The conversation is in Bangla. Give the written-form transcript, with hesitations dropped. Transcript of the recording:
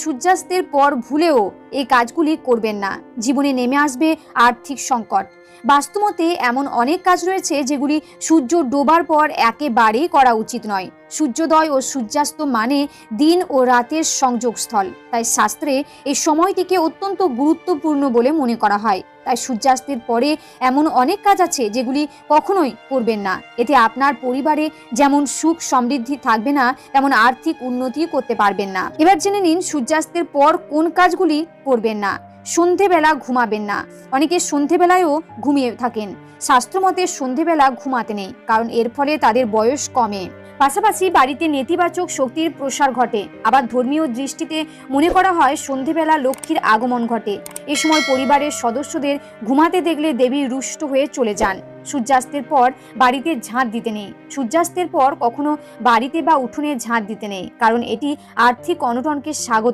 সূর্যাস্তের পর ভুলেও এই কাজগুলি করবেন না, জীবনে নেমে আসবে আর্থিক সংকট। বাস্তুমতে এমন অনেক কাজ রয়েছে যেগুলি সূর্য ডোবার পর একেবারেই করা উচিত নয়। সূর্যোদয় ও সূর্যাস্ত মানে দিন ও রাতের সংযোগস্থল, তাই শাস্ত্রে এই সময়টিকে অত্যন্ত গুরুত্বপূর্ণ বলে মনে করা হয়। তাই সূর্যাস্তের পরে এমন অনেক কাজ আছে যেগুলি কখনোই করবেন না। এতে আপনার পরিবারে যেমন সুখ সমৃদ্ধি থাকবে না, তেমন আর্থিক উন্নতি করতে পারবেন না। এবার জেনে নিন সূর্যাস্তের পর কোন কাজগুলি করবেন না। সন্ধেবেলা ঘুমাবেন না। অনেকে সন্ধেবেলায়ও ঘুমিয়ে থাকেন। শাস্ত্রমতে সন্ধেবেলা ঘুমাতে নেই, কারণ এর ফলে তাদের বয়স কমে। পাশাপাশি বাড়িতে নেতিবাচক শক্তির প্রসার ঘটে। আবার ধর্মীয় দৃষ্টিতে মনে করা হয় সন্ধেবেলা লক্ষ্মীর আগমন ঘটে। এ সময় পরিবারের সদস্যদের ঘুমাতে দেখলে দেবী রুষ্ট হয়ে চলে যান। সূর্যাস্তের পর বাড়িতে ঝাঁট দিতে নেই। সূর্যাস্তের পর কখনো বাড়িতে বা উঠোনে ঝাঁট দিতে নেই, কারণ এটি আর্থিক অনটনকে স্বাগত